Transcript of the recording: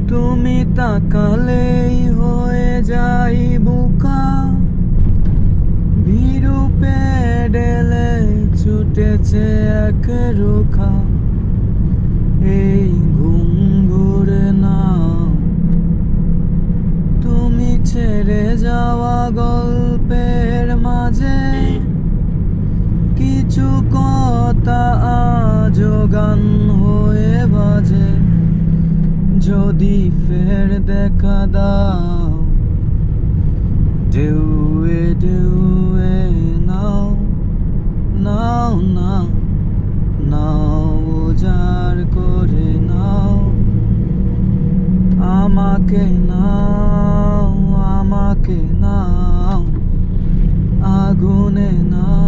তুমি তাকালেই হয়ে যাই বোকা, ভীরু পেডেলে ছুটেছে এক রোখা। এই ঘুম ঘুরে না, তুমি ছেড়ে যাওয়া গল্পের মাঝে কিছু কথা আজও গান হয়ে বাজে। যদি ফের দেখা দাও, ঢেউয়ে ঢেউয়ে নাও নাও নাও নাও, উজাড় করে নাও আমাকে, নাও আমাকে, নাও আগুনে নাও।